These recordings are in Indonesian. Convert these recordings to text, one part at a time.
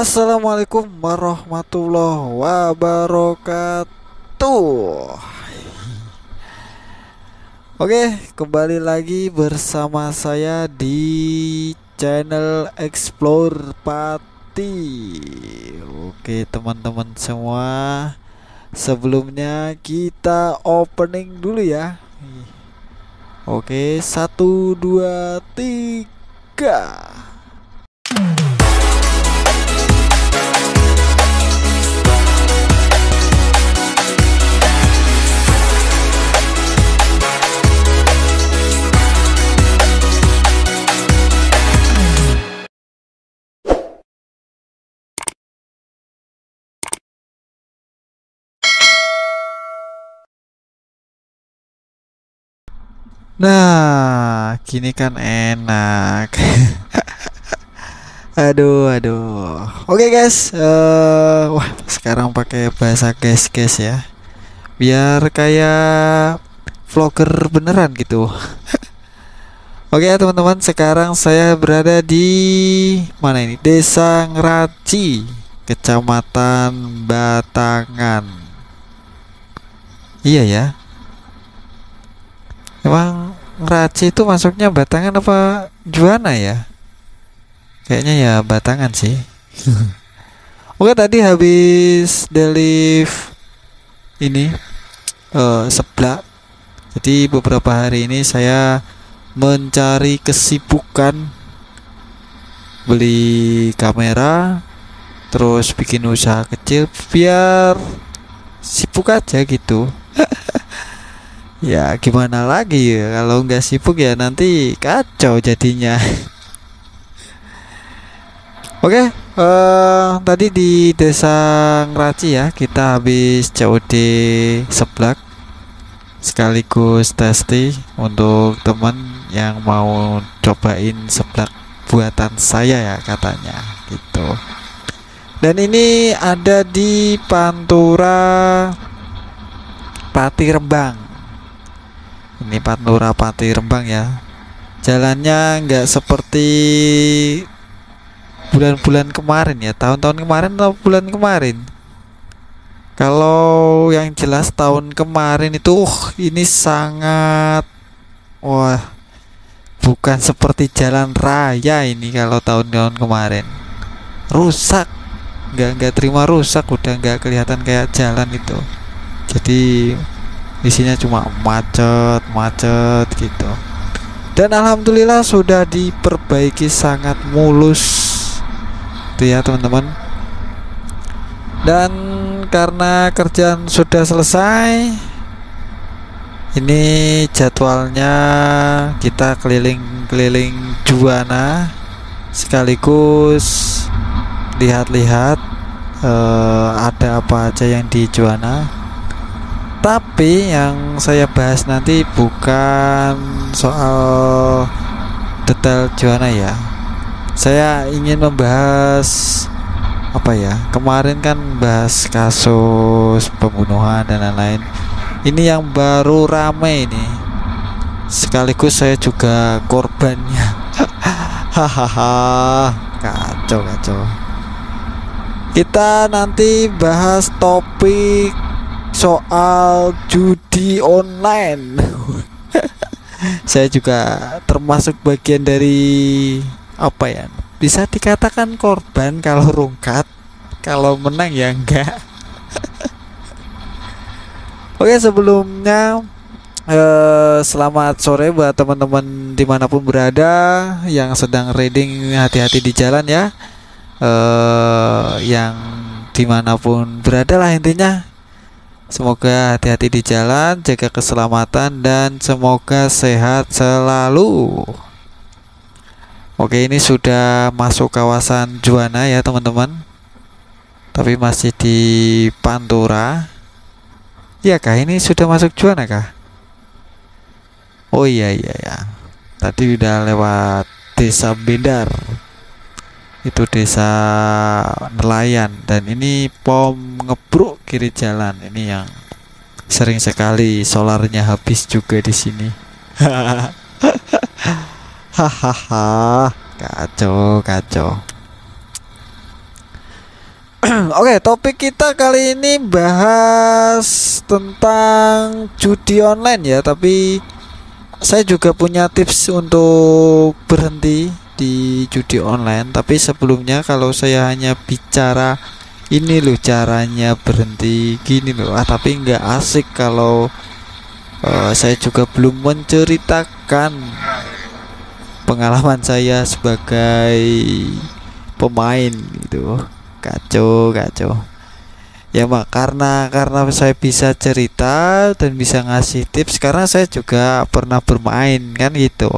Assalamualaikum warahmatullahi wabarakatuh. Oke, kembali lagi bersama saya di channel Explore Pati. Oke, teman-teman semua, sebelumnya kita opening dulu ya. Oke, satu, dua, tiga. Nah, gini kan enak. Aduh. Oke guys, wah sekarang pakai bahasa guys ya, biar kayak vlogger beneran gitu. Oke ya teman-teman, sekarang saya berada di mana ini? Desa Ngeraci, Kecamatan Batangan. Iya ya. Emang Ngeraci itu masuknya Batangan apa Juwana ya? Kayaknya ya Batangan sih. Oke, tadi habis deliver ini seblak. Jadi beberapa hari ini saya mencari kesibukan, beli kamera, terus bikin usaha kecil biar sibuk aja gitu. Ya gimana lagi ya, kalau nggak sibuk ya nanti kacau jadinya. Oke, tadi di Desa Ngeraci ya, kita habis COD seblak sekaligus testi untuk teman yang mau cobain seblak buatan saya ya katanya gitu. Dan ini ada di Pantura Pati Rembang. Ini Pantura Pati Rembang ya. Jalannya nggak seperti bulan-bulan kemarin ya, tahun-tahun kemarin atau bulan kemarin. Kalau yang jelas tahun kemarin itu ini sangat, wah, bukan seperti jalan raya ini. Kalau tahun-tahun kemarin rusak, nggak terima rusak, udah nggak kelihatan kayak jalan itu. Jadi isinya cuma macet gitu. Dan alhamdulillah sudah diperbaiki sangat mulus itu ya teman-teman. Dan karena kerjaan sudah selesai, ini jadwalnya kita keliling-keliling Juwana sekaligus lihat-lihat ada apa aja yang di Juwana. Tapi yang saya bahas nanti bukan soal detail Juwana ya. Saya ingin membahas apa ya? Kemarin kan bahas kasus pembunuhan dan lain-lain. Ini yang baru rame ini. Sekaligus saya juga korbannya. Hahaha, kacau. Kita nanti bahas topik soal judi online. Saya juga termasuk bagian dari apa ya, bisa dikatakan korban kalau rungkat, kalau menang ya enggak. Oke, sebelumnya selamat sore buat teman-teman dimanapun berada yang sedang riding, hati-hati di jalan ya. Yang dimanapun berada lah intinya, semoga hati-hati di jalan, jaga keselamatan dan semoga sehat selalu. Oke, ini sudah masuk kawasan Juwana ya teman-teman, tapi masih di Pantura. Iya kah, ini sudah masuk Juwana kah? Oh iya ya, tadi udah lewat Desa Bendar, itu desa nelayan. Dan ini pom ngebruk kiri jalan, ini yang sering sekali solarnya habis juga di sini. Hahaha, kacau. Oke, topik kita kali ini bahas tentang judi online ya, tapi saya juga punya tips untuk berhenti di judi online. Tapi sebelumnya kalau saya hanya bicara ini loh caranya berhenti gini loh, tapi nggak asik kalau saya juga belum menceritakan pengalaman saya sebagai pemain gitu. Kacau ya mak, karena saya bisa cerita dan bisa ngasih tips karena saya juga pernah bermain kan gitu.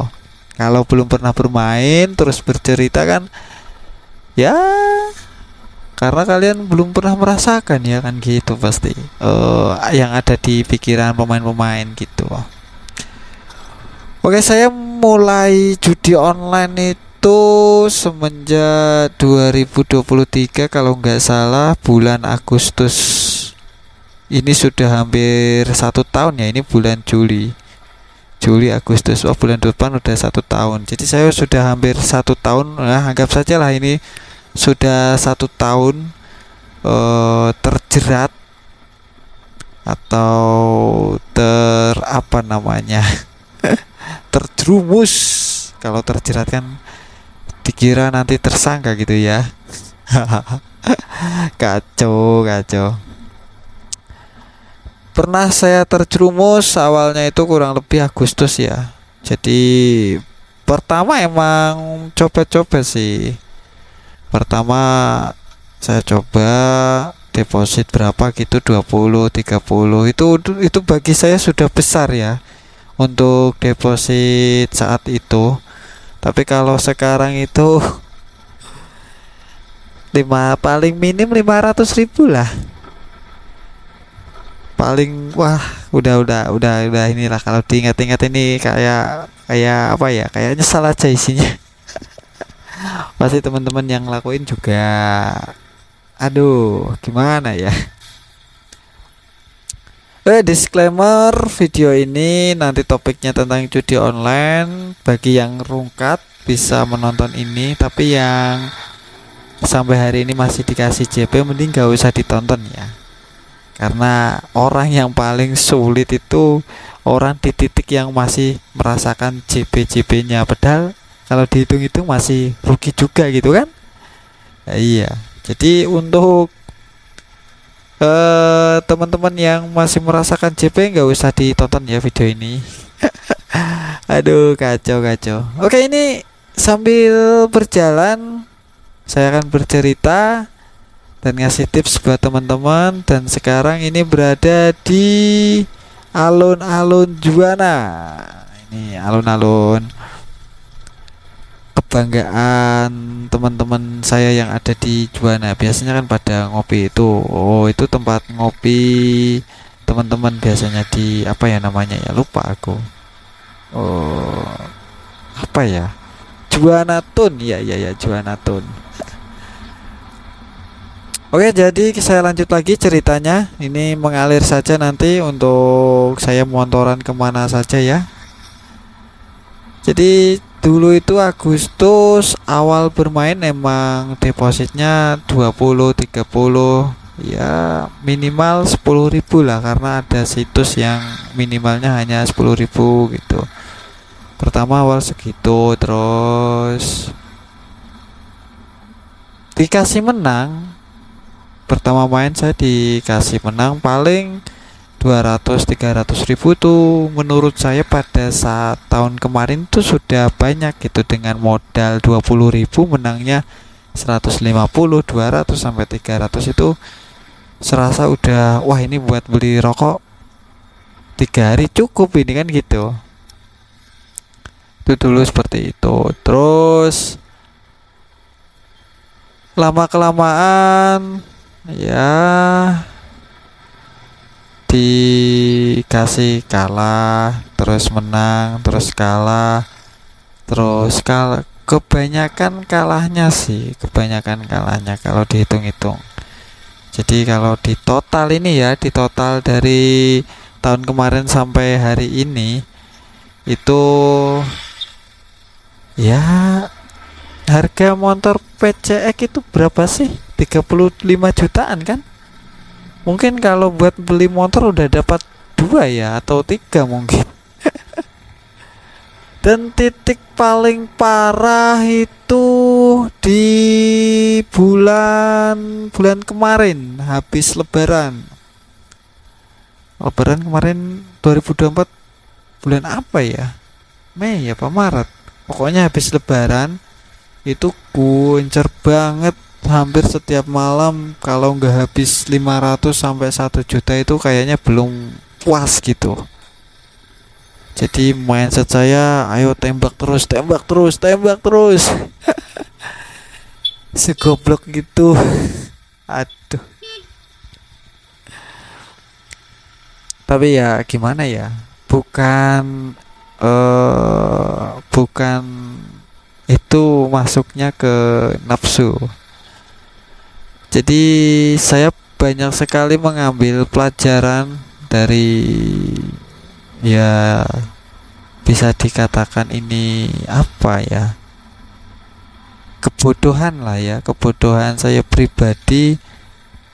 Kalau belum pernah bermain terus bercerita kan ya, karena kalian belum pernah merasakan ya kan gitu pasti yang ada di pikiran pemain-pemain gitu. Oke, saya mulai judi online itu semenjak 2023 kalau nggak salah bulan Agustus. Ini sudah hampir 1 tahun ya, ini bulan Juli Agustus, bulan depan udah 1 tahun. Jadi saya sudah hampir 1 tahun, nah, anggap saja lah ini sudah 1 tahun terjerat atau apa namanya terjerumus. Kalau terjerat kan dikira nanti tersangka gitu ya. kacau Pernah saya terjerumus awalnya itu kurang lebih Agustus ya. Jadi pertama emang coba-coba sih. Pertama saya coba deposit berapa gitu, 20 30. Itu bagi saya sudah besar ya untuk deposit saat itu. Tapi kalau sekarang itu paling minim 500.000 lah. Paling wah udah inilah, kalau diingat-ingat ini kayak apa ya, kayak nyesal aja isinya. Pasti teman-teman yang lakuin juga aduh gimana ya. Disclaimer, video ini nanti topiknya tentang judi online. Bagi yang rungkat bisa menonton ini, tapi yang sampai hari ini masih dikasih JP mending gak usah ditonton ya. Karena orang yang paling sulit itu orang di titik yang masih merasakan JP-JP-nya, padahal kalau dihitung itu masih rugi juga gitu kan. Iya. Jadi untuk teman-teman yang masih merasakan JP nggak usah ditonton ya video ini. Aduh kacau. Oke, ini sambil berjalan saya akan bercerita dan ngasih tips buat teman-teman. Dan sekarang ini berada di alun-alun Juwana. Ini alun-alun kebanggaan teman-teman saya yang ada di Juwana. Biasanya kan pada ngopi itu. Itu tempat ngopi teman-teman biasanya di apa ya namanya ya, lupa aku. Apa ya? Juwana Tun. Ya Juwana Tun. Oke, jadi saya lanjut lagi ceritanya. Ini mengalir saja nanti untuk saya montoran kemana saja ya. Jadi dulu itu Agustus awal bermain emang depositnya 20 30 ya, minimal 10.000 lah, karena ada situs yang minimalnya hanya 10.000 gitu. Pertama awal segitu, terus dikasih menang. Pertama main saya dikasih menang paling 200-300 ribu tuh menurut saya pada saat tahun kemarin tuh sudah banyak gitu. Dengan modal 20.000 menangnya 150, 200 sampai 300 itu serasa udah wah ini buat beli rokok 3 hari cukup ini kan gitu. Itu dulu seperti itu. Terus lama kelamaan ya dikasih kalah, terus menang, terus kalah, kebanyakan kalahnya kalau dihitung-hitung. Jadi kalau di total ini ya, di total dari tahun kemarin sampai hari ini itu ya harga motor PCX itu berapa sih? 35 jutaan kan. Mungkin kalau buat beli motor udah dapat 2 ya atau 3 mungkin. Dan titik paling parah itu di bulan kemarin habis lebaran. Lebaran kemarin 2024 bulan apa ya? Mei apa Maret? Pokoknya habis lebaran itu kuncer banget, hampir setiap malam kalau nggak habis 500 sampai 1 juta itu kayaknya belum puas gitu. Jadi mindset saya, ayo tembak terus, tembak terus, tembak terus. Segoblok gitu. Aduh. Tapi ya gimana ya? Bukan itu masuknya ke nafsu. Jadi saya banyak sekali mengambil pelajaran dari, ya bisa dikatakan ini apa ya, kebodohan lah ya, kebodohan saya pribadi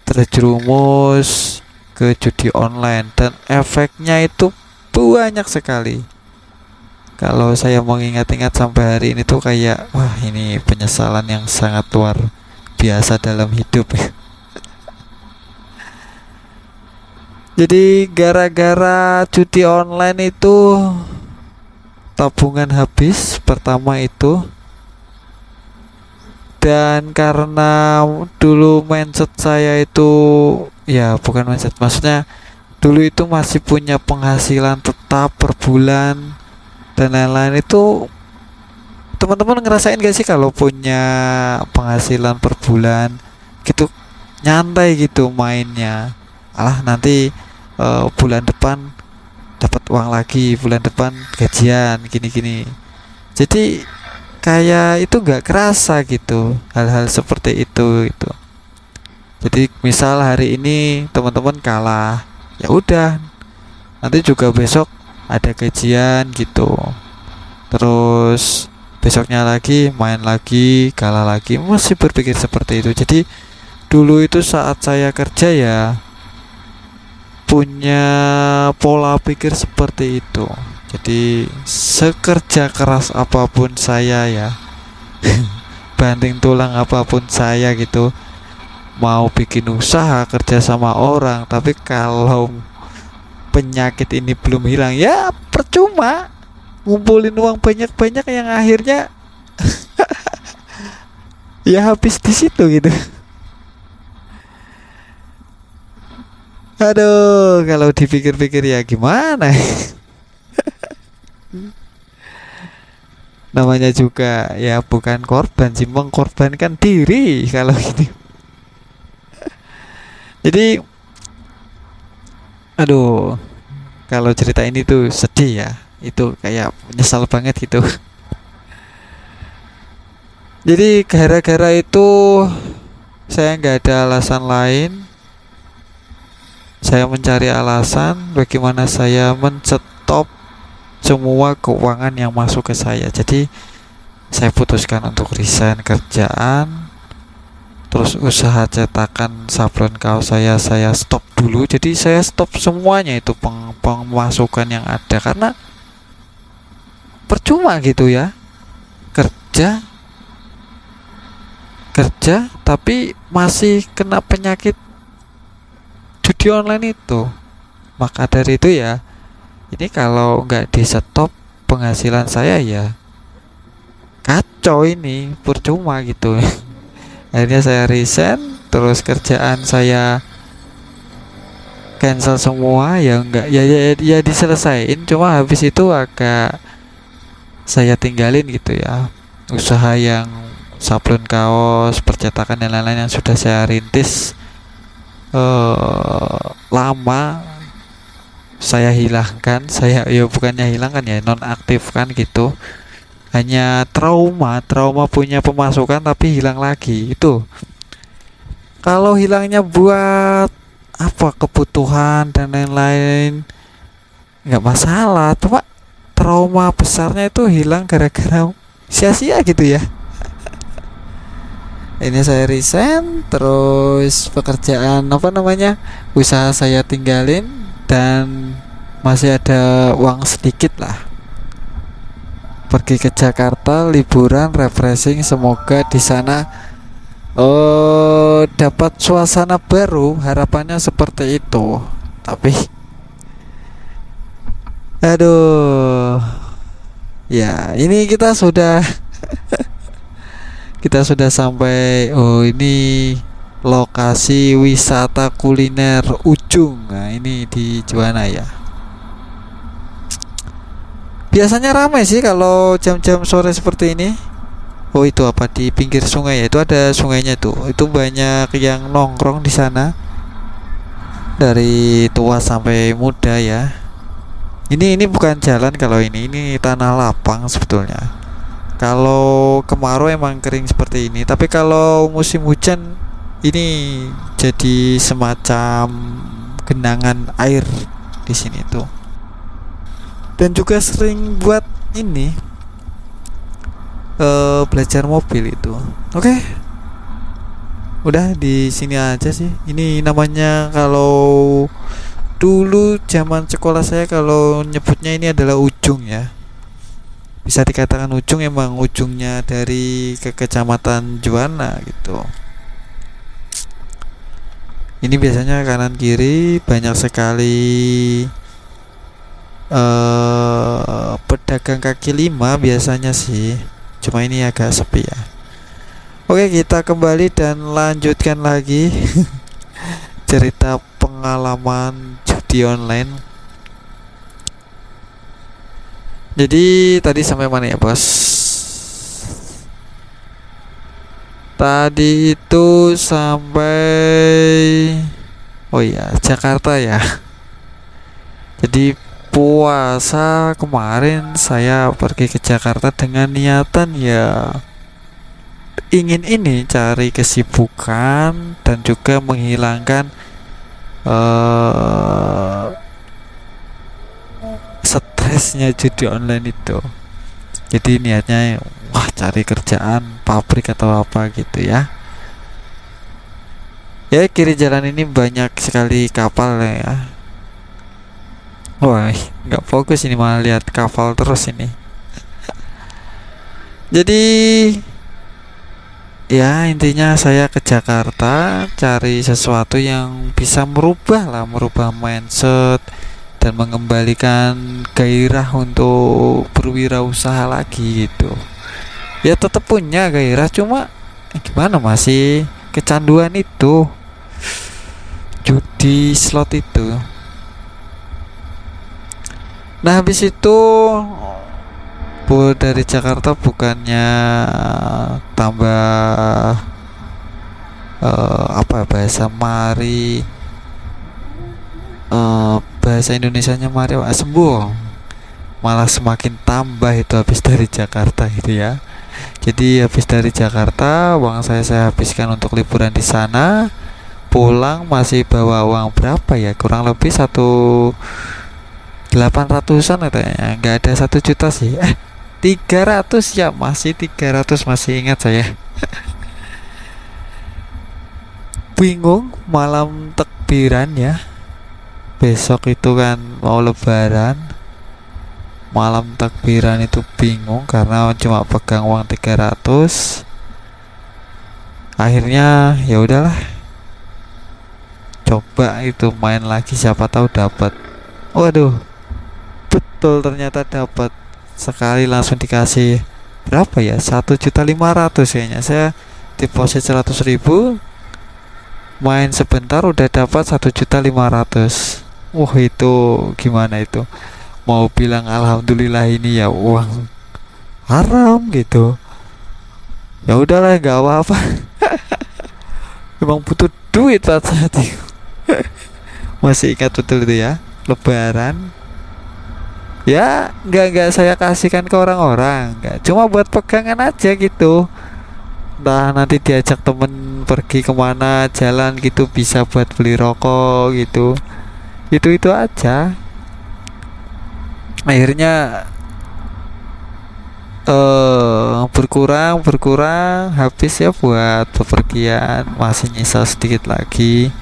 terjerumus ke judi online dan efeknya itu banyak sekali. Kalau saya mengingat-ingat sampai hari ini tuh kayak wah, ini penyesalan yang sangat luar biasa dalam hidup. Jadi gara-gara judi online itu tabungan habis pertama itu, dan karena dulu mindset saya itu, ya bukan mindset, maksudnya dulu itu masih punya penghasilan tetap per bulan dan lain-lain itu. Teman-teman ngerasain gak sih kalau punya penghasilan per bulan gitu, nyantai gitu mainnya, alah nanti bulan depan dapat uang lagi, bulan depan gajian gini-gini. Jadi kayak itu nggak kerasa gitu hal-hal seperti itu gitu. Jadi misal hari ini teman-teman kalah, ya udah nanti juga besok ada gajian gitu, terus besoknya lagi main lagi, kalah lagi, masih berpikir seperti itu. Jadi dulu itu saat saya kerja ya punya pola pikir seperti itu. Jadi sekerja keras apapun saya ya, banting tulang apapun saya gitu, mau bikin usaha, kerja sama orang, tapi kalau penyakit ini belum hilang ya percuma ngumpulin uang banyak-banyak yang akhirnya ya habis di situ gitu. Aduh, kalau dipikir-pikir ya gimana. Namanya juga ya bukan korban sih, mengkorbankan diri kalau gini. Jadi aduh, kalau cerita ini tuh sedih ya, itu kayak menyesal banget gitu. Jadi gara-gara itu saya nggak ada alasan lain, saya mencari alasan bagaimana saya men-stop semua keuangan yang masuk ke saya. Jadi saya putuskan untuk resign kerjaan, terus usaha cetakan sablon kaos saya stop dulu. Jadi saya stop semuanya itu pemasukan yang ada, karena percuma gitu ya, kerja tapi masih kena penyakit judi online itu. Maka dari itu ya, ini kalau nggak di stop penghasilan saya ya kacau, ini percuma gitu. Akhirnya saya resign, terus kerjaan saya cancel semua, ya enggak ya diselesain, cuma habis itu agak saya tinggalin gitu ya, usaha yang sablon kaos, percetakan dan lain-lain yang sudah saya rintis lama, saya hilangkan. Saya ya bukannya hilangkan ya, nonaktifkan gitu. Hanya trauma punya pemasukan tapi hilang lagi. Itu kalau hilangnya buat apa, kebutuhan dan lain-lain nggak masalah, cuma trauma besarnya itu hilang gara-gara sia-sia gitu ya. Ini saya resign, terus pekerjaan apa namanya, usaha saya tinggalin, dan masih ada uang sedikit lah. Pergi ke Jakarta liburan refreshing, semoga di sana dapat suasana baru, harapannya seperti itu. Tapi aduh, ya ini kita sudah kita sudah sampai. Oh, ini lokasi wisata kuliner Ujung. Nah, ini di Juwana ya. Biasanya ramai sih kalau jam-jam sore seperti ini. Oh, itu apa, di pinggir sungai ya? Itu ada sungainya tuh. Itu banyak yang nongkrong di sana. Dari tua sampai muda ya. Ini bukan jalan kalau ini tanah lapang sebetulnya. Kalau kemarau emang kering seperti ini, tapi kalau musim hujan ini jadi semacam genangan air di sini tuh. Dan juga sering buat ini belajar mobil itu. Oke. Udah di sini aja sih. Ini namanya, kalau dulu zaman sekolah saya kalau nyebutnya ini adalah Ujung ya. Bisa dikatakan Ujung, emang ujungnya dari ke kecamatan Juwana gitu. Ini biasanya kanan kiri banyak sekali pedagang kaki lima biasanya sih. Cuma ini agak sepi ya. Oke, kita kembali dan lanjutkan lagi cerita pengalaman judi online. Jadi tadi sampai mana ya, bos? Tadi itu sampai, oh iya, Jakarta ya. Jadi puasa kemarin saya pergi ke Jakarta dengan niatan ya ingin ini cari kesibukan dan juga menghilangkan stresnya judi online itu. Jadi niatnya wah cari kerjaan pabrik atau apa gitu ya. Ya, kiri jalan ini banyak sekali kapal ya. Wah, nggak fokus ini, malah lihat kapal terus ini. Jadi ya intinya saya ke Jakarta cari sesuatu yang bisa merubah mindset dan mengembalikan gairah untuk berwirausaha lagi gitu. Ya tetap punya gairah, cuma gimana, masih kecanduan itu judi slot itu. Nah, habis itu dari Jakarta bukannya tambah apa bahasa mari, bahasa Indonesianya mari sembuh, malah semakin tambah itu habis dari Jakarta gitu ya. Jadi habis dari Jakarta uang saya habiskan untuk liburan di sana. Pulang masih bawa uang berapa ya, kurang lebih 1.800-an katanya, nggak ada 1 juta sih. 300 ya, masih 300, masih ingat saya. Bingung malam takbiran ya, besok itu kan mau lebaran. Malam takbiran itu bingung karena cuma pegang uang 300. Akhirnya ya udahlah, coba itu main lagi, siapa tahu dapat. Waduh, betul ternyata dapat. Sekali langsung dikasih berapa ya, 1.500.000 kayaknya. Saya deposit 100.000, main sebentar udah dapat 1.500.000. Wah, itu gimana itu, mau bilang alhamdulillah ini ya uang haram gitu. Ya udahlah, nggak apa-apa. Emang butuh duit pada saat itu. Masih ingat betul itu ya, lebaran. Ya nggak saya kasihkan ke orang-orang, nggak, cuma buat pegangan aja gitu. Entah nanti diajak temen pergi kemana jalan gitu, bisa buat beli rokok gitu. Itu aja. Akhirnya berkurang berkurang habis ya buat bepergian, masih nyisa sedikit lagi.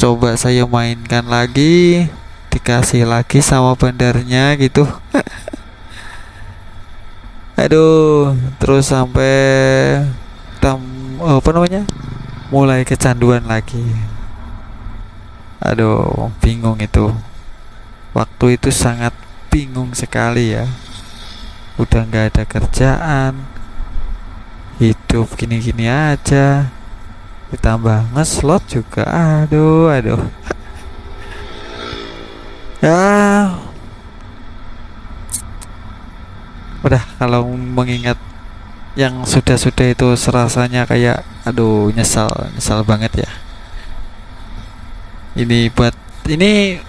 Coba saya mainkan lagi, dikasih lagi sama bandarnya gitu. Aduh, terus sampai tam apa namanya, mulai kecanduan lagi. Aduh, bingung itu. Waktu itu sangat bingung sekali ya. Udah nggak ada kerjaan, hidup gini-gini aja, ditambah ngeslot juga. Aduh, aduh. Ya, udah kalau mengingat yang sudah-sudah itu serasanya kayak aduh, nyesal, nyesal banget ya. Ini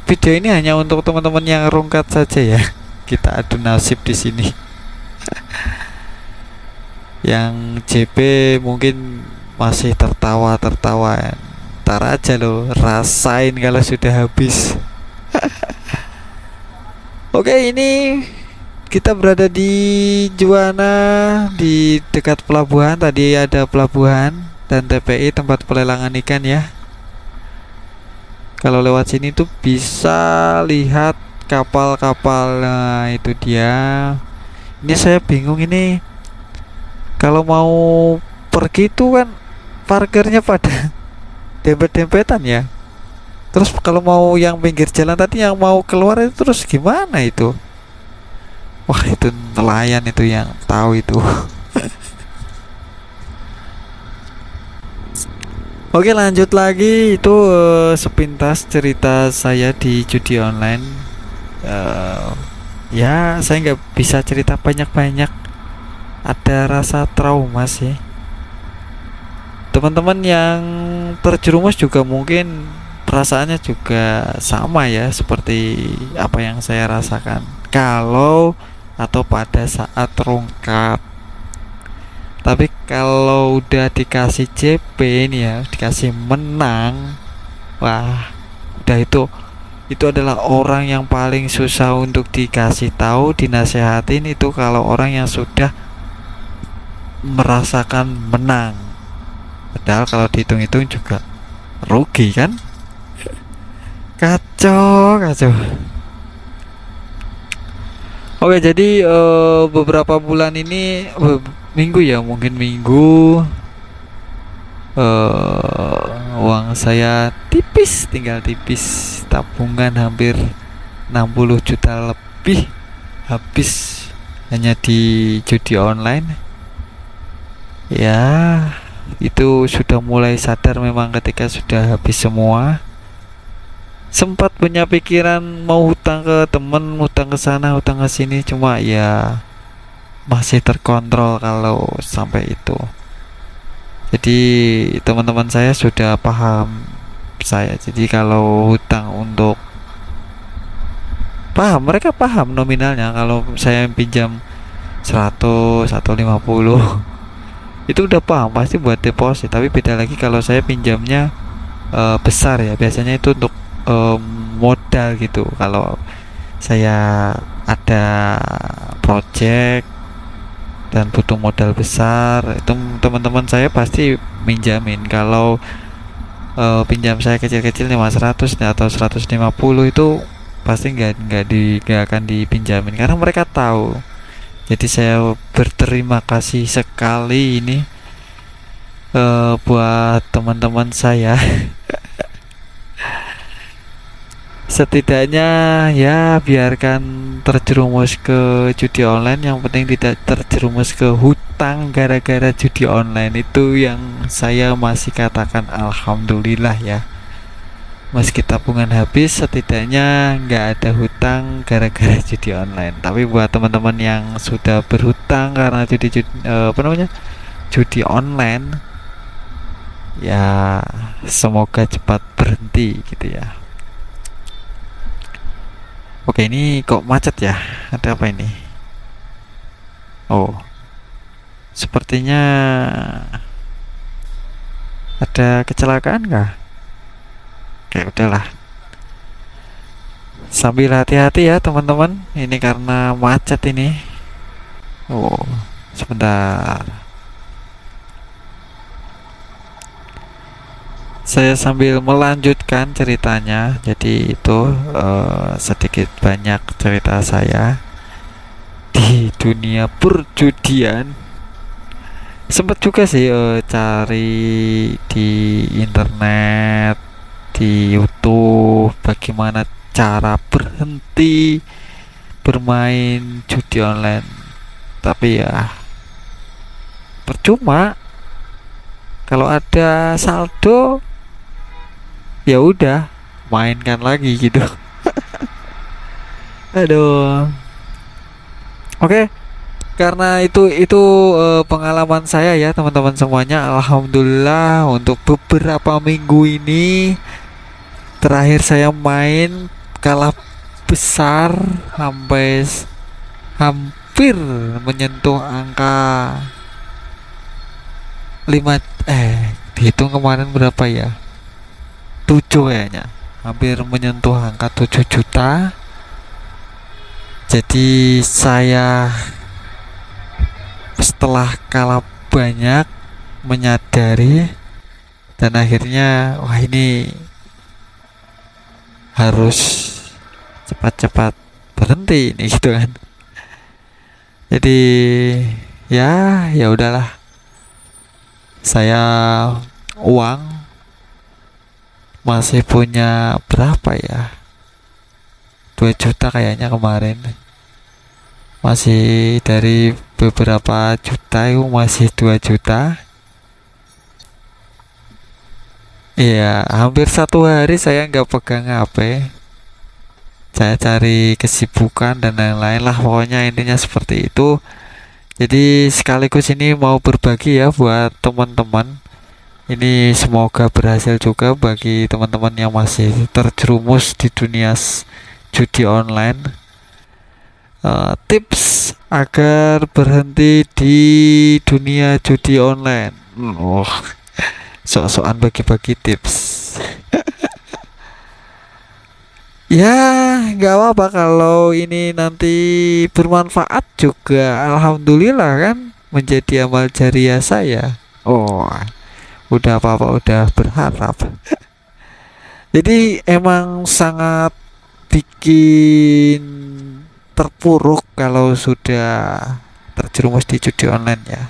video ini hanya untuk teman-teman yang rungkat saja ya. Kita adu nasib di sini. Yang JP mungkin masih tertawa-tertawa. Ntar aja lo rasain kalau sudah habis. Oke, ini kita berada di Juwana, di dekat pelabuhan. Tadi ada pelabuhan dan TPI, tempat pelelangan ikan ya. Kalau lewat sini tuh bisa lihat kapal-kapal. Nah, itu dia. Ini saya bingung ini. Kalau mau pergi tuh kan parkirnya pada dempet-dempetan ya. Terus kalau mau yang pinggir jalan tadi yang mau keluar itu terus gimana itu? Wah, itu nelayan itu yang tahu itu. Oke, lanjut lagi. Itu sepintas cerita saya di judi online. Eh, ya, saya nggak bisa cerita banyak-banyak. Ada rasa trauma sih. Teman-teman yang terjerumus juga mungkin perasaannya juga sama ya, seperti apa yang saya rasakan kalau atau pada saat rungkat. Tapi kalau udah dikasih JP ini ya, dikasih menang, wah, udah itu adalah orang yang paling susah untuk dikasih tahu, dinasehatin itu kalau orang yang sudah merasakan menang. Padahal kalau dihitung-hitung juga rugi kan? Kacau, kacau. Oke, jadi beberapa bulan ini minggu ya, mungkin minggu uang saya tipis, tinggal tipis, tabungan hampir 60 juta lebih habis hanya di judi online. Ya, itu sudah mulai sadar memang ketika sudah habis semua. Sempat punya pikiran mau hutang ke temen, hutang ke sana, hutang ke sini, cuma ya masih terkontrol kalau sampai itu. Jadi teman-teman saya sudah paham saya. Jadi kalau hutang untuk paham, mereka paham nominalnya. Kalau saya pinjam 100 atau 50 itu udah paham pasti buat deposit. Tapi beda lagi kalau saya pinjamnya besar ya, biasanya itu untuk modal gitu. Kalau saya ada project dan butuh modal besar, itu teman-teman saya pasti minjamin. Kalau pinjam saya kecil-kecil 500 atau 150 itu pasti nggak akan dipinjamin karena mereka tahu. Jadi saya berterima kasih sekali ini buat teman-teman saya. Setidaknya ya biarkan terjerumus ke judi online, yang penting tidak terjerumus ke hutang gara-gara judi online. Itu yang saya masih katakan alhamdulillah ya. Meski tabungan habis, setidaknya nggak ada hutang gara-gara judi online. Tapi buat teman-teman yang sudah berhutang karena judi online, ya semoga cepat berhenti gitu ya. Oke, ini kok macet ya? Ada apa ini? Oh, sepertinya ada kecelakaan kah? Oke, udahlah. Sambil hati-hati ya teman-teman. Ini karena macet ini. Oh, sebentar. Saya sambil melanjutkan ceritanya. Jadi itu sedikit banyak cerita saya di dunia perjudian. Sempet juga sih cari di internet, di YouTube bagaimana cara berhenti bermain judi online. Tapi ya percuma, kalau ada saldo ya udah mainkan lagi gitu. Aduh. Oke, karena itu pengalaman saya ya teman-teman semuanya. Alhamdulillah untuk beberapa minggu ini terakhir saya main kalah besar sampai hampir menyentuh angka 5, dihitung kemarin berapa ya, 7 kayaknya, hampir menyentuh angka 7 juta. Jadi saya setelah kalah banyak menyadari, dan akhirnya wah ini harus cepat-cepat berhenti ini gitu kan. Jadi ya udahlah, saya uang masih punya berapa ya, 2 juta kayaknya kemarin, masih dari beberapa juta itu masih 2 juta. Iya, hampir 1 hari saya nggak pegang HP. Saya cari kesibukan dan lain-lain lah, pokoknya intinya seperti itu. Jadi sekaligus ini mau berbagi ya buat teman-teman. Ini semoga berhasil juga bagi teman-teman yang masih terjerumus di dunia judi online. Tips agar berhenti di dunia judi online. Oh, sok-sokan bagi-bagi tips. Ya, nggak apa-apa kalau ini nanti bermanfaat juga. Alhamdulillah kan, menjadi amal jariah saya. Oh, udah apa-apa, udah berharap. Jadi emang sangat bikin terpuruk kalau sudah terjerumus di judi online ya.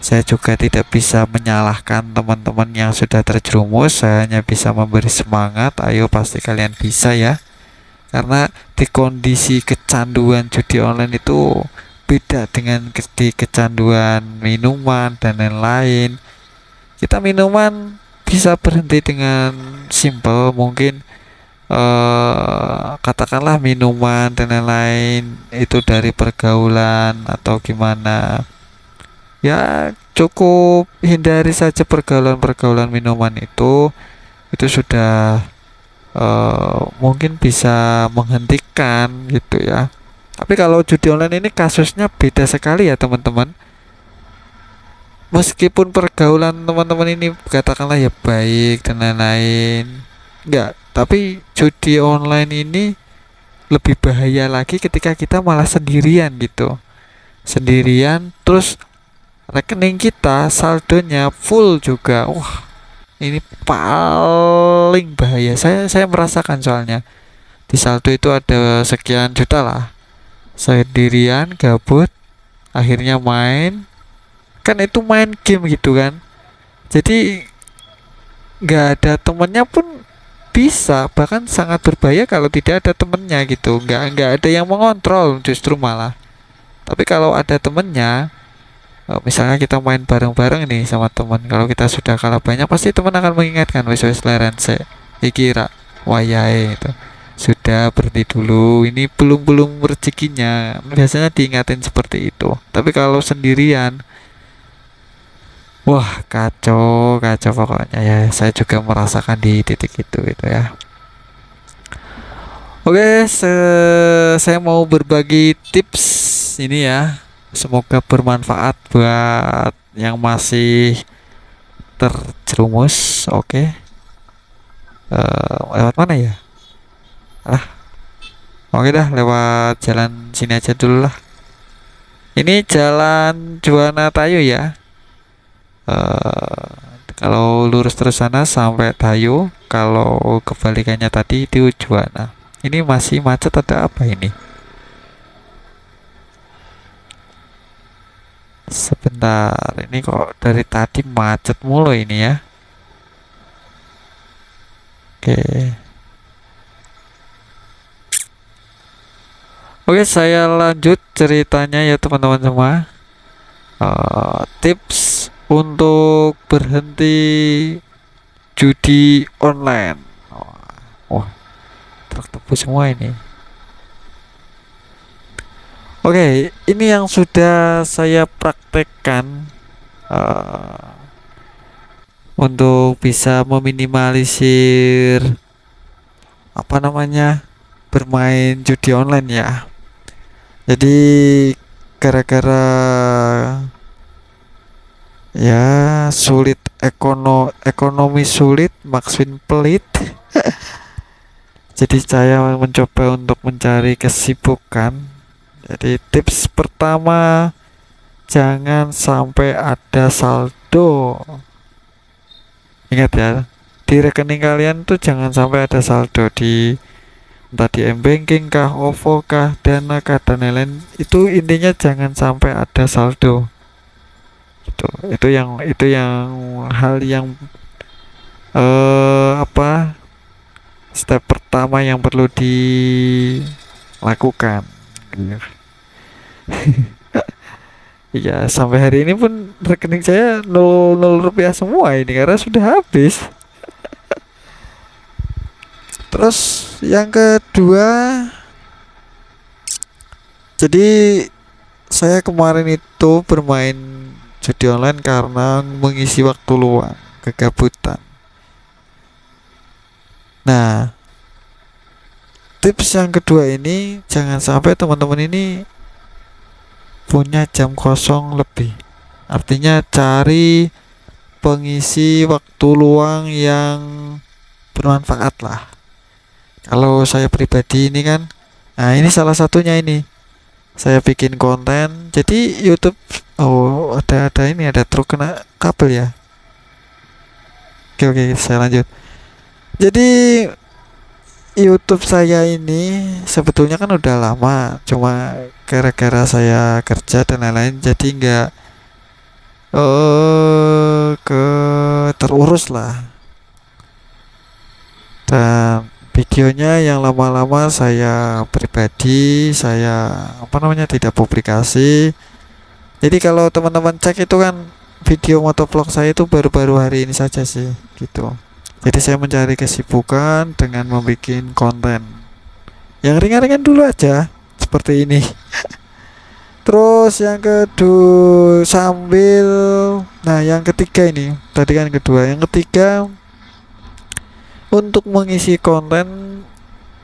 Saya juga tidak bisa menyalahkan teman-teman yang sudah terjerumus. Saya hanya bisa memberi semangat. Ayo pasti kalian bisa ya. Karena di kondisi kecanduan judi online itu beda dengan di kecanduan minuman dan lain-lain. Kita minuman bisa berhenti dengan simple, mungkin katakanlah minuman dan lain-lain itu dari pergaulan atau gimana. Ya cukup hindari saja pergaulan-pergaulan minuman itu sudah mungkin bisa menghentikan gitu ya. Tapi kalau judi online ini kasusnya beda sekali ya teman-teman. Meskipun pergaulan teman-teman ini katakanlah ya baik dan lain-lain, enggak, tapi judi online ini lebih bahaya lagi ketika kita malah sendirian gitu. Sendirian terus rekening kita saldonya full juga. Wah, ini paling bahaya. Saya merasakan soalnya di saldo itu ada sekian juta lah. Sendirian gabut, akhirnya main. Kan itu main game gitu kan. Jadi nggak ada temennya pun bisa, bahkan sangat berbahaya kalau tidak ada temennya gitu. Nggak ada yang mengontrol justru malah. Tapi kalau ada temennya, misalnya kita main bareng-bareng nih sama teman, kalau kita sudah kalah banyak pasti teman akan mengingatkan, wis leren se iki ra wayahe itu. Sudah berhenti dulu, ini belum rezekinya. Biasanya diingatin seperti itu. Tapi kalau sendirian, wah kacau pokoknya ya. Saya juga merasakan di titik itu gitu ya. Oke, saya mau berbagi tips ini ya. Semoga bermanfaat buat yang masih terjerumus. Oke. Lewat mana ya? Oke dah, lewat jalan sini aja dulu lah. Ini jalan Juwana Tayu ya. Eh, Kalau lurus terus sana sampai Tayu, kalau kebalikannya tadi itu Juwana. Ini masih macet, ada apa ini? Sebentar, ini kok dari tadi macet mulu ini ya. Oke. Oke, saya lanjut ceritanya ya teman-teman semua. Tips untuk berhenti judi online. Wah, truk tebu semua ini. Oke, ini yang sudah saya praktekkan untuk bisa meminimalisir apa namanya bermain judi online ya. Jadi gara-gara ya sulit ekonomi sulit, maksud pelit. Jadi saya mencoba untuk mencari kesibukan. Jadi tips pertama, jangan sampai ada saldo. Ingat ya, di rekening kalian tuh jangan sampai ada saldo di entah di m-banking kah, OVO kah, Dana kah, dan lain-lain. Itu intinya jangan sampai ada saldo. Itu yang hal yang apa step pertama yang perlu dilakukan. Iya, sampai hari ini pun rekening saya 0 rupiah semua ini karena sudah habis. Terus yang kedua, jadi saya kemarin itu bermain judi online karena mengisi waktu luang, kegabutan. Nah, tips yang kedua ini jangan sampai teman-teman ini punya jam kosong lebih. Artinya cari pengisi waktu luang yang bermanfaat lah. Kalau saya pribadi ini kan, nah ini salah satunya ini. Saya bikin konten. Jadi YouTube, oh ada ini ada truk kena kabel ya. Oke, saya lanjut. Jadi YouTube saya ini sebetulnya kan udah lama, cuma gara-gara saya kerja dan lain-lain jadi nggak ke terurus lah. Dan videonya yang lama-lama saya pribadi, saya apa namanya tidak publikasi. Jadi kalau teman-teman cek itu kan video motovlog saya itu baru-baru hari ini saja sih, gitu. Jadi saya mencari kesibukan dengan membuat konten yang ringan-ringan dulu aja seperti ini. Terus yang kedua sambil, nah yang ketiga ini tadi kan kedua, yang ketiga untuk mengisi konten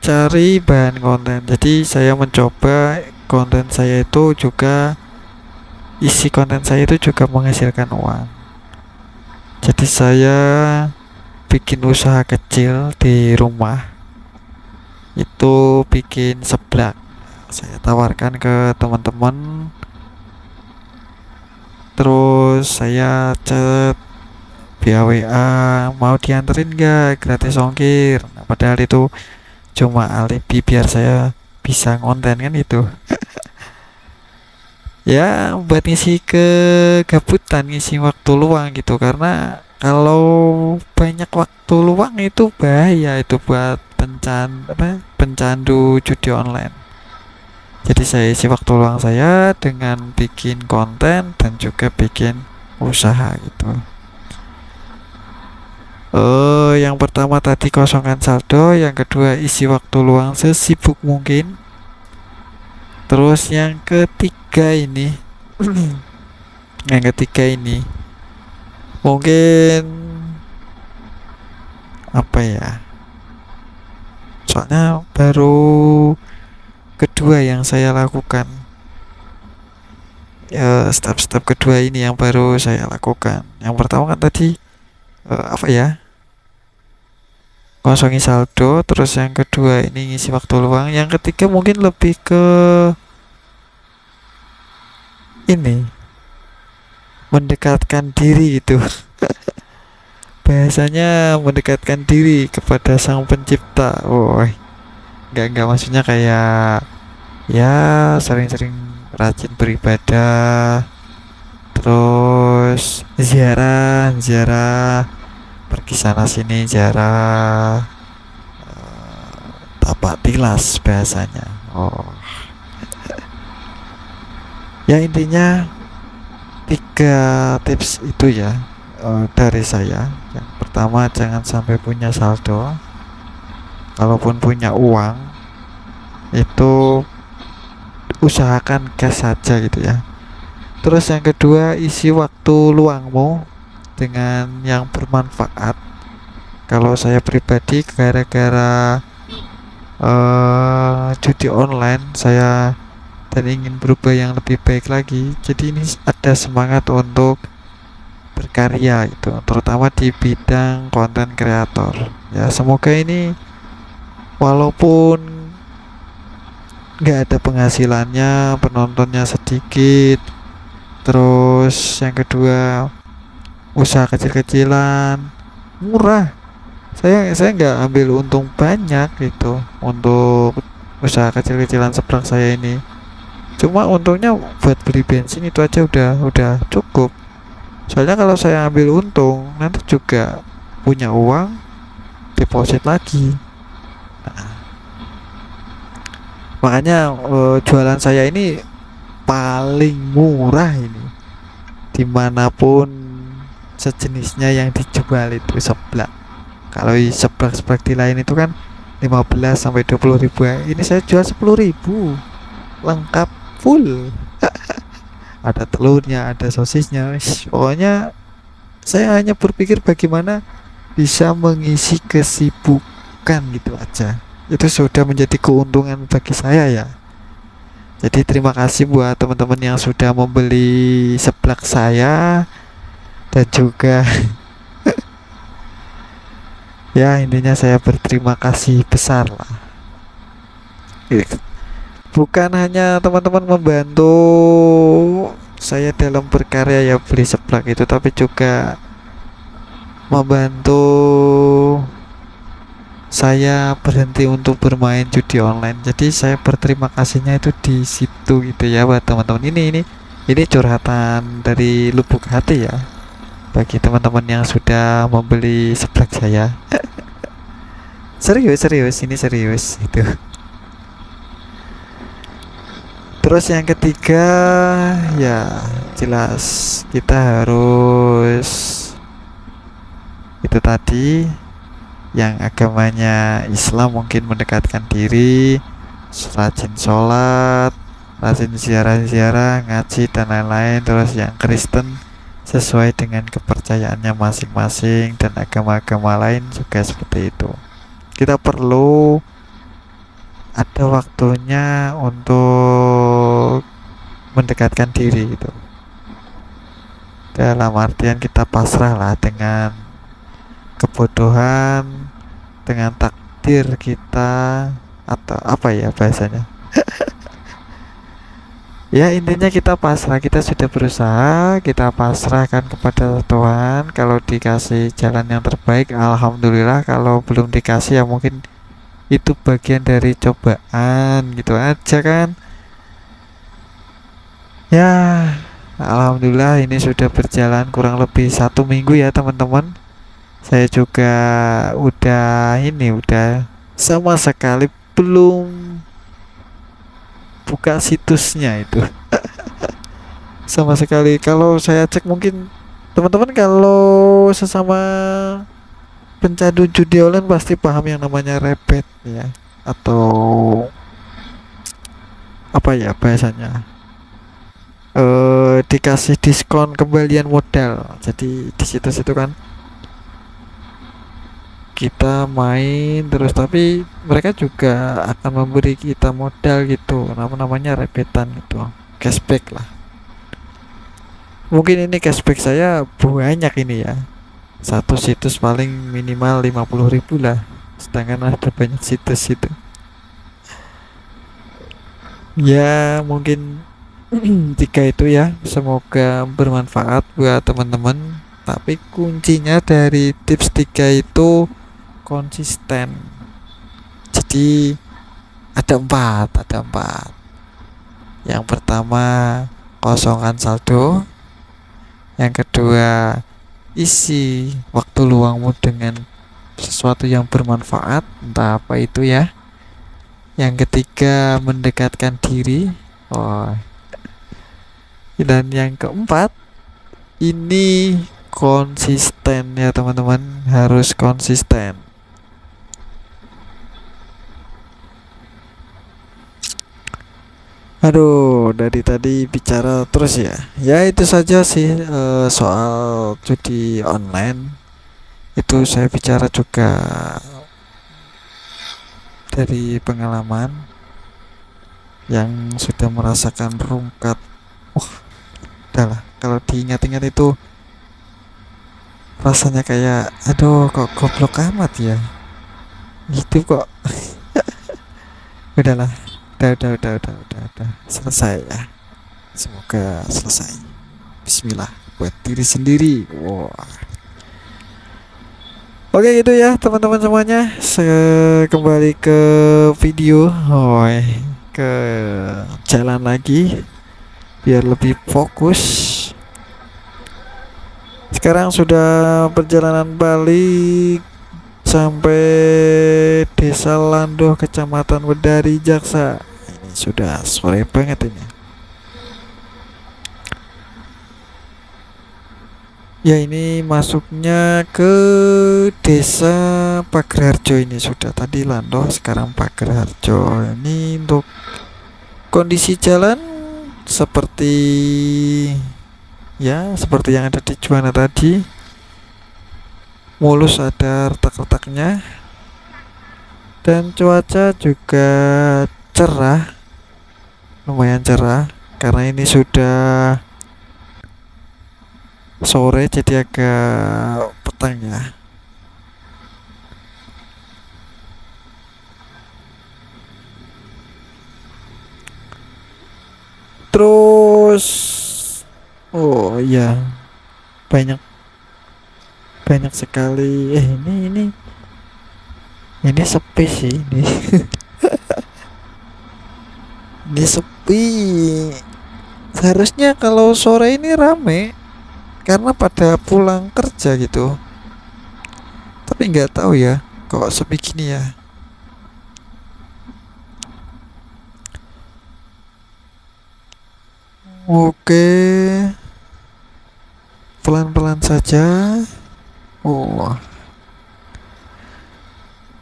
cari bahan konten. Jadi saya mencoba konten saya itu juga isi konten saya itu juga menghasilkan uang. Jadi saya bikin usaha kecil di rumah, itu bikin seblak. Saya tawarkan ke teman-teman, terus saya chat via WA, mau dianterin gak gratis ongkir. Nah, padahal itu cuma alibi biar saya bisa ngonten kan itu. Ya buat ngisi kegabutan, ngisi waktu luang gitu, karena kalau banyak waktu luang itu bahaya itu buat pencandu judi online. Jadi saya isi waktu luang saya dengan bikin konten dan juga bikin usaha gitu. Yang pertama tadi kosongkan saldo, yang kedua isi waktu luang sesibuk mungkin. Terus yang ketiga ini yang ketiga ini mungkin apa ya, soalnya baru kedua yang saya lakukan ya, step-step kedua ini yang baru saya lakukan. Yang pertama kan tadi apa ya, kosongi saldo. Terus yang kedua ini ngisi waktu luang. Yang ketiga mungkin lebih ke ini mendekatkan diri gitu. Bahasanya mendekatkan diri kepada sang pencipta. Oh, nggak maksudnya kayak ya sering-sering rajin beribadah, terus ziarah ziarah, pergi sana sini ziarah, tapak tilas bahasanya. Oh, ya intinya tiga tips itu ya, dari saya. Yang pertama, jangan sampai punya saldo. Kalaupun punya uang, itu usahakan cash saja gitu ya. Terus yang kedua, isi waktu luangmu dengan yang bermanfaat. Kalau saya pribadi, gara-gara judi online, saya dan ingin berubah yang lebih baik lagi, jadi ini ada semangat untuk berkarya itu, terutama di bidang konten kreator ya. Semoga ini walaupun nggak ada penghasilannya, penontonnya sedikit, terus yang kedua usaha kecil-kecilan murah, saya nggak ambil untung banyak gitu untuk usaha kecil-kecilan seperti saya ini. Cuma untungnya buat beli bensin itu aja udah cukup. Soalnya kalau saya ambil untung, nanti juga punya uang deposit lagi. Nah, makanya jualan saya ini paling murah ini. Dimanapun sejenisnya yang dijual itu seblak. Kalau seblak-seblak di lain itu kan 15 sampai 20 ribu. Ini saya jual 10 ribu. Lengkap full. Ada telurnya, ada sosisnya. Pokoknya saya hanya berpikir bagaimana bisa mengisi kesibukan gitu aja. Itu sudah menjadi keuntungan bagi saya ya. Jadi terima kasih buat teman-teman yang sudah membeli seblak saya, dan juga ya intinya saya berterima kasih besar lah. Bukan hanya teman-teman membantu saya dalam berkarya ya beli seblak itu, tapi juga membantu saya berhenti untuk bermain judi online. Jadi saya berterima kasihnya itu di situ gitu ya buat teman-teman. Ini curhatan dari lubuk hati ya bagi teman-teman yang sudah membeli seblak saya. Serius ini serius itu. Terus yang ketiga ya jelas kita harus itu tadi, yang agamanya Islam mungkin mendekatkan diri, rajin sholat, rajin ziarah-ziarah, ngaji dan lain-lain. Terus yang Kristen sesuai dengan kepercayaannya masing-masing, dan agama-agama lain juga seperti itu. Kita perlu ada waktunya untuk mendekatkan diri gitu. Dalam artian kita pasrah lah dengan kebodohan, dengan takdir kita, atau apa ya bahasanya. Ya intinya kita pasrah, kita sudah berusaha, kita pasrahkan kepada Tuhan. Kalau dikasih jalan yang terbaik, alhamdulillah. Kalau belum dikasih ya mungkin itu bagian dari cobaan gitu aja kan ya. Alhamdulillah ini sudah berjalan kurang lebih 1 minggu ya teman-teman. Saya juga udah sama sekali belum buka situsnya itu. Sama sekali. Kalau saya cek, mungkin teman-teman kalau sesama pencandu judi online pasti paham yang namanya rebate ya, atau apa ya bahasanya, dikasih diskon kembalian modal. Jadi di situs itu kan kita main terus, tapi mereka juga akan memberi kita modal gitu, namanya rebatean gitu, cashback lah. Mungkin ini cashback saya banyak ini ya, satu situs paling minimal 50 ribu lah, sedangkan ada banyak situs itu ya. Mungkin tiga itu ya, semoga bermanfaat buat teman-teman. Tapi kuncinya dari tips tiga itu konsisten. Jadi ada empat. Yang pertama, kosongkan saldo. Yang kedua, isi waktu luangmu dengan sesuatu yang bermanfaat, entah apa itu ya. Yang ketiga, mendekatkan diri. Oh, dan yang keempat, ini konsisten ya teman-teman, harus konsisten. Aduh, dari tadi bicara terus ya. Ya itu saja sih soal judi online. Itu saya bicara juga dari pengalaman yang sudah merasakan rungkat. Udahlah, kalau diingat-ingat itu rasanya kayak aduh kok goblok amat ya. Gitu kok. Udahlah, udah selesai ya. Semoga selesai. Bismillah buat diri sendiri. Wah. Oke gitu ya teman-teman semuanya. Kembali ke video. Ke jalan lagi biar lebih fokus. Sekarang sudah perjalanan balik sampai Desa Landoh, Kecamatan Wedari, Jaksa. Ini sudah sore banget ini. Ya ini masuknya ke Desa Pagerharjo. Ini sudah tadi Landoh, sekarang Pagerharjo. Ini untuk kondisi jalan seperti seperti yang ada di Juwana tadi. Mulus, ada retak-retaknya. Dan cuaca juga cerah, lumayan cerah karena ini sudah sore jadi agak petang ya. Terus oh iya, banyak sekali ini sepi sih ini. Ini sepi. Seharusnya kalau sore ini rame karena pada pulang kerja gitu. Tapi nggak tahu ya kok sepi gini ya. Oke, pelan-pelan saja.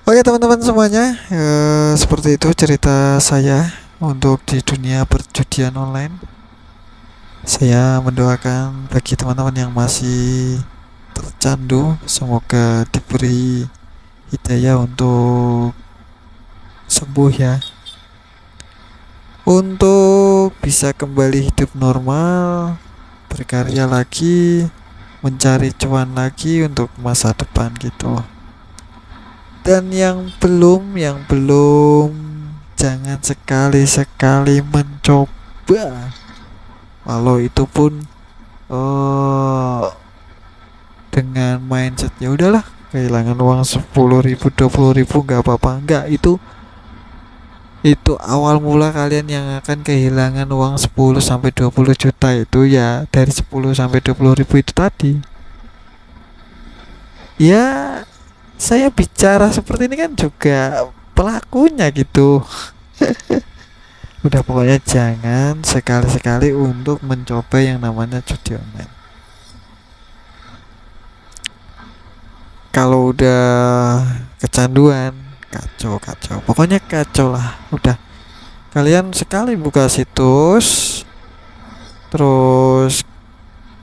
Oke teman-teman semuanya, seperti itu cerita saya untuk di dunia perjudian online. Saya mendoakan bagi teman-teman yang masih tercandu, semoga diberi hidayah untuk sembuh ya, untuk bisa kembali hidup normal, berkarya lagi, mencari cuan lagi untuk masa depan gitu. Dan yang belum jangan sekali-sekali mencoba, walau itu pun dengan mindset ya udahlah, kehilangan uang 10.000 20.000 nggak apa-apa. Nggak, itu awal mula kalian yang akan kehilangan uang 10 sampai 20 juta itu ya dari 10 sampai 20.000 itu tadi. Ya, saya bicara seperti ini kan juga pelakunya gitu. Udah pokoknya jangan sekali-sekali untuk mencoba yang namanya judi online. Kalau udah kecanduan, kacau. Pokoknya kacau lah. Udah, kalian sekali buka situs terus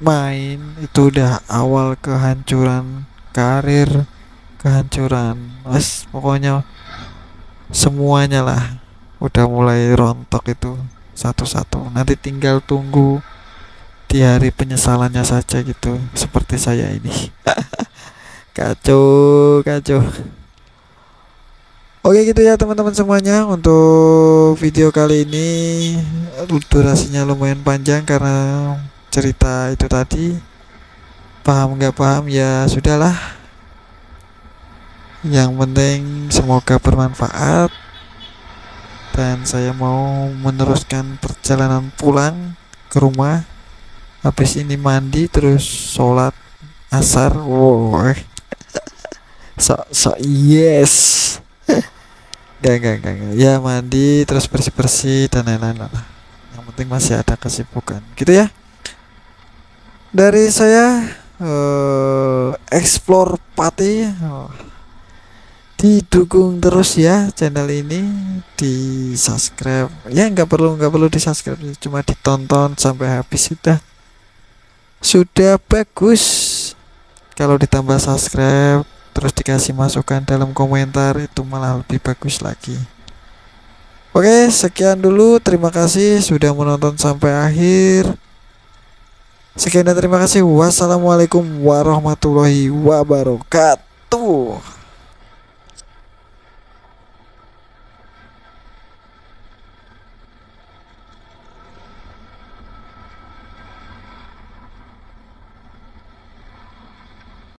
main itu udah awal kehancuran karir, kehancuran pokoknya semuanya lah udah mulai rontok itu satu-satu. Nanti tinggal tunggu di hari penyesalannya saja gitu, seperti saya ini. Kacau. Oke gitu ya teman-teman semuanya, untuk video kali ini durasinya lumayan panjang karena cerita itu tadi. Paham nggak paham ya sudahlah, yang penting semoga bermanfaat. Dan saya mau meneruskan perjalanan pulang ke rumah. Habis ini mandi terus sholat asar. Wow, so yes. Gak. Ya mandi terus bersih-bersih dan lain-lain lah. Yang penting masih ada kesibukan gitu ya. Dari saya Explore Pati. Didukung terus ya channel ini, di subscribe ya, nggak perlu di subscribe, cuma ditonton sampai habis sudah bagus. Kalau ditambah subscribe terus dikasih masukan dalam komentar itu malah lebih bagus lagi. Oke, sekian dulu, terima kasih sudah menonton sampai akhir. Sekian dan terima kasih. Wassalamualaikum warahmatullahi wabarakatuh.